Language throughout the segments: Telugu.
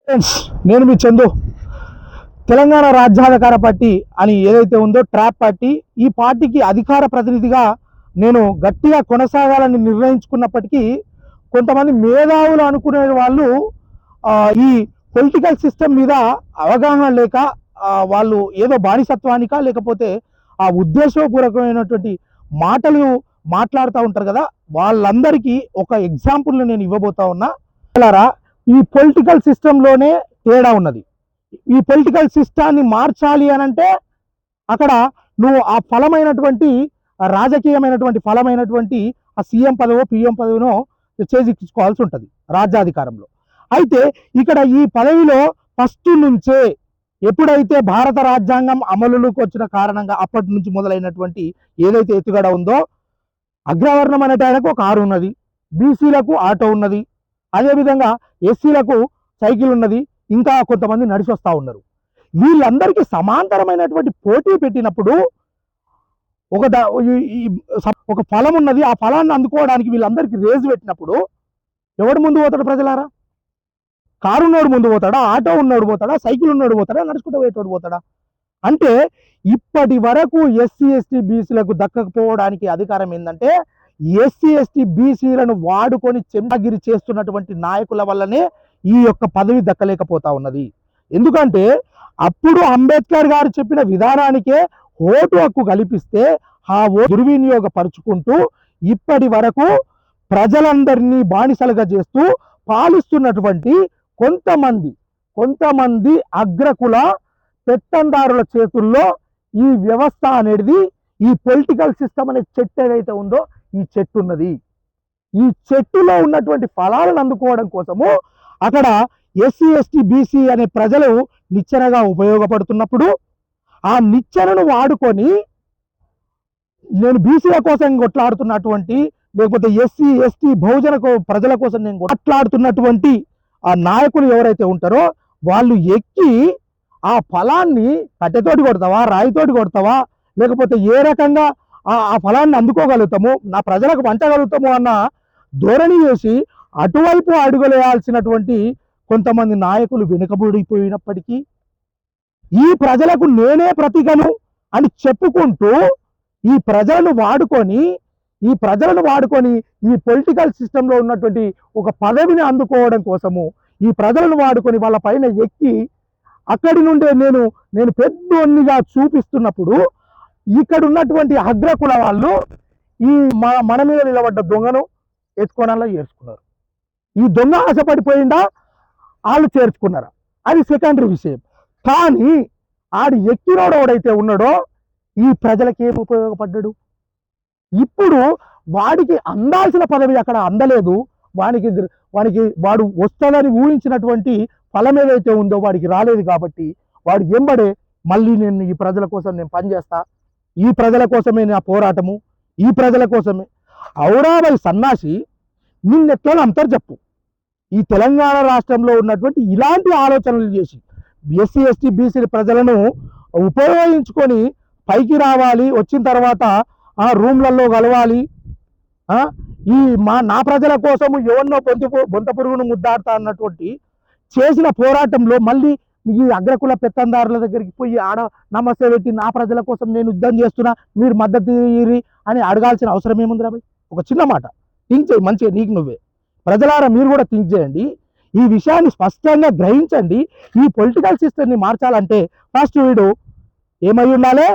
ఫ్రెండ్స్, నేను మీ చందు. తెలంగాణ రాజ్యాధికార పార్టీ అని ఏదైతే ఉందో ట్రాప్ పార్టీ, ఈ పార్టీకి అధికార ప్రతినిధిగా నేను గట్టిగా కొనసాగాలని నిర్ణయించుకున్నప్పటికీ కొంతమంది మేధావులు అనుకునే వాళ్ళు ఆ, ఈ పొలిటికల్ సిస్టమ్ మీద అవగాహన లేక వాళ్ళు ఏదో బానిసత్వానిక లేకపోతే ఆ ఉద్దేశపూర్వకమైనటువంటి మాటలు మాట్లాడుతూ ఉంటారు కదా, వాళ్ళందరికీ ఒక ఎగ్జాంపుల్ నేను ఇవ్వబోతా ఉన్నా. ఈ పొలిటికల్ సిస్టంలోనే తేడా ఉన్నది. ఈ పొలిటికల్ సిస్టాన్ని మార్చాలి అని అంటే అక్కడ నువ్వు ఆ ఫలమైనటువంటి రాజకీయమైనటువంటి ఫలమైనటువంటి ఆ సీఎం పదవో పిఎం పదవినో చేజిక్కించుకోవాల్సి ఉంటుంది రాజ్యాధికారంలో. అయితే ఇక్కడ ఈ పదవిలో ఫస్ట్ నుంచే ఎప్పుడైతే భారత రాజ్యాంగం అమలులోకి వచ్చిన కారణంగా అప్పటి నుంచి మొదలైనటువంటి ఏదైతే ఎత్తుగడ ఉందో, అగ్రవర్ణం అనేటానికి ఒక ఆరు ఉన్నది, బీసీలకు ఆటో ఉన్నది, అదేవిధంగా ఎస్సీలకు సైకిల్ ఉన్నది, ఇంకా కొంతమంది నడిచి వస్తూ ఉన్నారు. వీళ్ళందరికీ సమాంతరమైనటువంటి పోటీ పెట్టినప్పుడు ఒక ఒక ఫలం ఉన్నది, ఆ ఫలాన్ని అందుకోవడానికి వీళ్ళందరికీ రేసు పెట్టినప్పుడు ఎవడు ముందు పోతాడు ప్రజలారా? కారు ఉన్నోడు ముందు పోతాడా? ఆటో ఉన్నోడు పోతాడా? సైకిల్ ఉన్నోడు పోతాడా? నడుచుకుంటూ పోయేటోడు పోతాడా? అంటే ఇప్పటి వరకు ఎస్సీ ఎస్టీ బీసీలకు దక్కకపోవడానికి అధికారం ఏంటంటే ఎస్సీ ఎస్టీ బీసీలను వాడుకొని చెంచగిరి చేస్తున్నటువంటి నాయకుల వల్లనే ఈ యొక్క పదవి దక్కలేకపోతా ఉన్నది. ఎందుకంటే అప్పుడు అంబేద్కర్ గారు చెప్పిన విధానానికే ఓటు హక్కు కల్పిస్తే ఆ ఓటు దుర్వినియోగపరుచుకుంటూ ఇప్పటి వరకు ప్రజలందరినీ బానిసలుగా చేస్తూ పాలిస్తున్నటువంటి కొంతమంది అగ్రకుల పెత్తందారుల చేతుల్లో ఈ వ్యవస్థ అనేది, ఈ పొలిటికల్ సిస్టమ్ అనే చెట్టు ఏదైతే ఉందో ఈ చెట్టు ఉన్నది. ఈ చెట్టులో ఉన్నటువంటి ఫలాలను అందుకోవడం కోసము అక్కడ ఎస్సీ ఎస్టీ బీసీ అనే ప్రజలు నిచ్చెనగా ఉపయోగపడుతున్నప్పుడు ఆ నిచ్చెనను వాడుకొని నేను బీసీల కోసం కొట్లాడుతున్నటువంటి, లేకపోతే ఎస్సీ ఎస్టీ బహుజన ప్రజల కోసం నేను కొట్లాడుతున్నటువంటి ఆ నాయకులు ఎవరైతే ఉంటారో వాళ్ళు ఎక్కి ఆ ఫలాన్ని కట్టెతోటి కొడతావా, రాయితోటి కొడతావా, లేకపోతే ఏ రకంగా ఆ ఫలాన్ని అందుకోగలుగుతాము, నా ప్రజలకు పంచగలుగుతాము అన్న ధోరణి చేసి అటువైపు అడుగులేయాల్సినటువంటి కొంతమంది నాయకులు వెనుకబడిపోయినప్పటికీ ఈ ప్రజలకు నేనే ప్రతిగను అని చెప్పుకుంటూ ఈ ప్రజలను వాడుకొని ఈ పొలిటికల్ సిస్టంలో ఉన్నటువంటి ఒక పదవిని అందుకోవడం కోసము ఈ ప్రజలను వాడుకొని వాళ్ళ పైన ఎక్కి అక్కడి నుండే నేను పెద్దోన్నిగా చూపిస్తున్నప్పుడు ఇక్కడ ఉన్నటువంటి అగ్రకుల వాళ్ళు ఈ మన మీద నిలబడ్డ దొంగను ఎత్తుకోనాలో ఏర్చుకున్నారు. ఈ దొంగ ఆశపడిపోయిందా, వాళ్ళు చేర్చుకున్నారా, అది సెకండరీ విషయం. కానీ ఆడు ఎక్కినోడు ఎవడైతే ఉన్నాడో ఈ ప్రజలకి ఏమి ఉపయోగపడ్డాడు? ఇప్పుడు వాడికి అందాల్సిన పదవి అక్కడ అందలేదు. వాడు వస్తుందని ఊహించినటువంటి ఫలం ఏదైతే ఉందో వాడికి రాలేదు. కాబట్టి వాడు ఎంబడే మళ్ళీ నేను ఈ ప్రజల కోసం నేను పనిచేస్తా, ఈ ప్రజల కోసమే నా పోరాటము, ఈ ప్రజల కోసమే. ఔరాబై సన్నాసి నిన్నెట్లో అంతర్ చెప్పు. ఈ తెలంగాణ రాష్ట్రంలో ఉన్నటువంటి ఇలాంటి ఆలోచనలు చేసి ఎస్సీ ఎస్టీ బీసీ ప్రజలను ఉపయోగించుకొని పైకి రావాలి, వచ్చిన తర్వాత రూమ్లలో కలవాలి, నా ప్రజల కోసము ఎవరినో బొంత పురుగును ముద్దాడుతా అన్నటువంటి చేసిన పోరాటంలో మళ్ళీ ఈ అగ్రకుల పెత్తందారుల దగ్గరికి పోయి ఆడ నమస్తే పెట్టి నా ప్రజల కోసం నేను యుద్ధం చేస్తున్నా, మీరు మద్దతు ఇయ్యి అని అడగాల్సిన అవసరం ఏముంది రాబాయ్? ఒక చిన్న మాట థింక్ చేయి, మంచిగా నీకు నువ్వే. ప్రజలారా మీరు కూడా థింక్ చేయండి, ఈ విషయాన్ని స్పష్టంగా గ్రహించండి. ఈ పొలిటికల్ సిస్టమ్ని మార్చాలంటే ఫస్ట్ వీడు ఏమై ఉండాలి?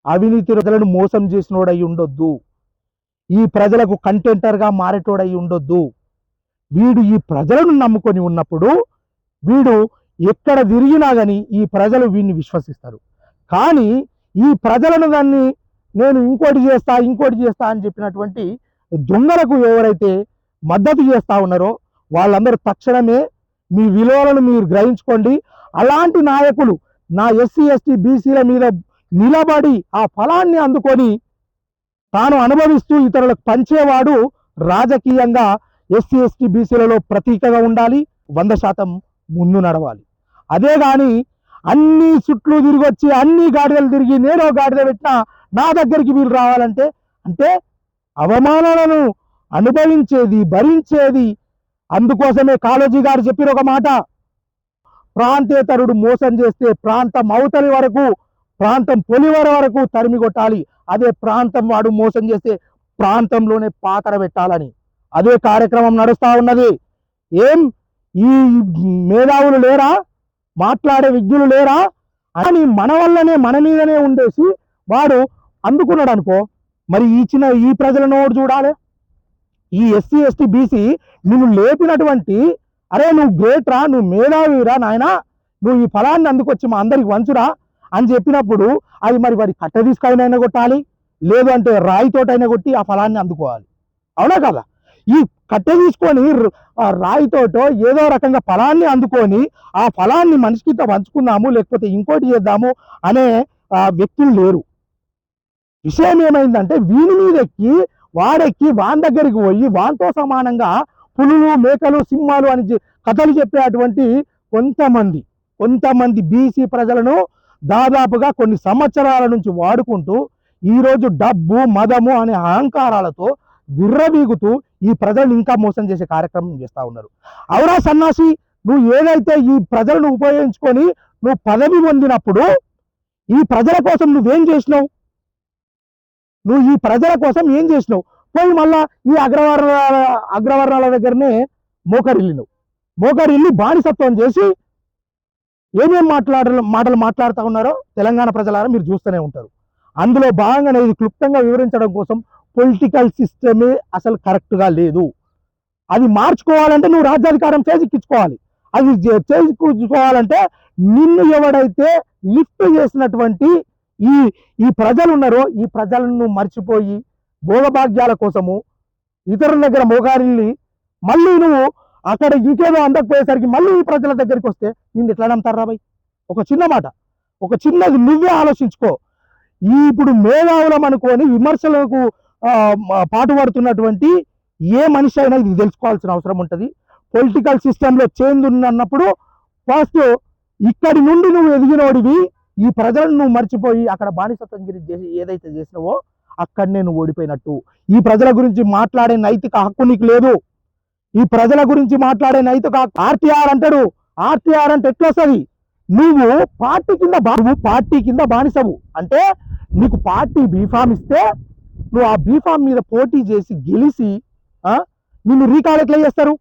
అవినీతి ప్రజలను మోసం చేసినోడై ఉండొద్దు, ఈ ప్రజలకు కంటెంటర్గా మారేటోడై ఉండొద్దు. వీడు ఈ ప్రజలను నమ్ముకొని ఉన్నప్పుడు వీడు ఎక్కడ తిరిగినా కానీ ఈ ప్రజలు వీడిని విశ్వసిస్తారు. కానీ ఈ ప్రజలను దాన్ని నేను ఇంకోటి చేస్తా అని చెప్పినటువంటి దొంగలకు ఎవరైతే మద్దతు చేస్తా ఉన్నారో వాళ్ళందరూ తక్షణమే మీ విలువలను మీరు గ్రహించుకోండి. అలాంటి నాయకులు నా ఎస్సీ ఎస్టీ బీసీల మీద నిలబడి ఆ ఫలాన్ని అందుకొని తాను అనుభవిస్తూ ఇతరులకు పంచేవాడు రాజకీయంగా ఎస్సీ ఎస్టీ బీసీలలో ప్రతీకగా ఉండాలి, 100% ముందు నడవాలి. అదే కానీ అన్ని చుట్లు తిరిగి వచ్చి అన్ని గాడిదలు తిరిగి నేనో గాడిద పెట్టినా నా దగ్గరికి మీరు రావాలంటే అంటే అవమానాలను అనుభవించేది, భరించేది అందుకోసమే కాళోజీ గారు చెప్పిన ఒక మాట, ప్రాంతేతరుడు మోసం చేస్తే ప్రాంతం అవతలి వరకు, ప్రాంతం పొలివర వరకు తరిమి కొట్టాలి, అదే ప్రాంతం వాడు మోసం చేస్తే ప్రాంతంలోనే పాతర పెట్టాలని. అదే కార్యక్రమం నడుస్తా ఉన్నది. ఏం ఈ మేధావులు లేరా, మాట్లాడే విజ్ఞులు లేరా అని మన వల్లనే మన మీదనే ఉండేసి వాడు అందుకున్నాడు అనుకో, మరి ఈ ప్రజల నోడు చూడాలి. ఈ ఎస్సీ ఎస్టీ బీసీ నువ్వు లేపినటువంటి, అరే నువ్వు గ్రేట్ రా, నువ్వు మేధావిరా నాయన, నువ్వు ఈ ఫలాన్ని అందుకొచ్చి మా అందరికి వంచురా అని చెప్పినప్పుడు అది మరి వాడి కట్ట తీసుకైనా కొట్టాలి, లేదు అంటే రాయితోటైనా కొట్టి ఆ ఫలాన్ని అందుకోవాలి. అవునా కదా? ఈ కట్టె తీసుకొని రాయితోటో ఏదో రకంగా ఫలాన్ని అందుకొని ఆ ఫలాన్ని మనిషికితో పంచుకుందాము లేకపోతే ఇంకోటి చేద్దాము అనే వ్యక్తులు లేరు. విషయం ఏమైందంటే వీని మీద ఎక్కి వాడెక్కి వాని దగ్గరికి పోయి వానితో సమానంగా పులులు మేకలు సింహాలు అని కథలు చెప్పేటువంటి కొంతమంది బీసీ ప్రజలను దాదాపుగా కొన్ని సంవత్సరాల నుంచి వాడుకుంటూ ఈరోజు డబ్బు మదము అనే అహంకారాలతో విర్రవీగుతూ ఈ ప్రజలను ఇంకా మోసం చేసే కార్యక్రమం చేస్తూ ఉన్నారు. అవురా సన్నాసి, నువ్వు ఏదైతే ఈ ప్రజలను ఉపయోగించుకొని నువ్వు పదవి పొందినప్పుడు ఈ ప్రజల కోసం నువ్వేం చేసినావు? నువ్వు ఈ ప్రజల కోసం ఏం చేసినావు? పోయి మళ్ళా ఈ అగ్రవర్ణాల దగ్గరనే మోకరిల్లి బానిసత్వం చేసి ఏమేం మాటలు మాట్లాడుతూ ఉన్నారో తెలంగాణ ప్రజలారా మీరు చూస్తూనే ఉంటారు. అందులో భాగంగానే ఇది క్లుప్తంగా వివరించడం కోసం పొలిటికల్ సిస్టమే అసలు కరెక్ట్గా లేదు. అది మార్చుకోవాలంటే నువ్వు రాజ్యాధికారం చేజిక్కించుకోవాలి. అది చేజిక్కించుకోవాలంటే నిన్ను ఎవడైతే లిఫ్ట్ చేసినటువంటి ఈ ప్రజలు ఉన్నారో ఈ ప్రజలను మర్చిపోయి భోగభాగ్యాల కోసము ఇతరుల దగ్గర మోగారిల్లి మళ్ళీ నువ్వు అక్కడ ఇంకేదో అందకపోయేసరికి మళ్ళీ ఈ ప్రజల దగ్గరికి వస్తే నిన్ను ఎట్లా నమ్ముతారా భయ్? ఒక చిన్న మాట, ఒక చిన్నది నువ్వే ఆలోచించుకో. ఇప్పుడు మేధావులం అనుకొని విమర్శలకు పాటుపడుతున్నటువంటి ఏ మనిషి అయినా ఇది తెలుసుకోవాల్సిన అవసరం ఉంటుంది. పొలిటికల్ సిస్టంలో చేంజ్ ఉన్నప్పుడు ఫస్ట్ ఇక్కడి నుండి నువ్వు ఎదిగినోడివి, ఈ ప్రజలను నువ్వు మర్చిపోయి అక్కడ బానిసత్వం చేసి ఏదైతే చేసినావో అక్కడనే నువ్వు ఓడిపోయినట్టు. ఈ ప్రజల గురించి మాట్లాడే నైతిక హక్కు నీకు లేదు. ఈ ప్రజల గురించి మాట్లాడే నైతిక ఆర్టీఆర్ అంటాడు. ఆర్టీఆర్ అంటే ఎట్లా వస్తుంది? నువ్వు పార్టీ కింద బానిసవు అంటే నీకు పార్టీ బీఫామ్ ఇస్తే నువ్వు ఆ బీఫామ్ మీద పోటీ చేసి గెలిచి నిన్ను రీకాల్ ఎట్లా చేస్తారు?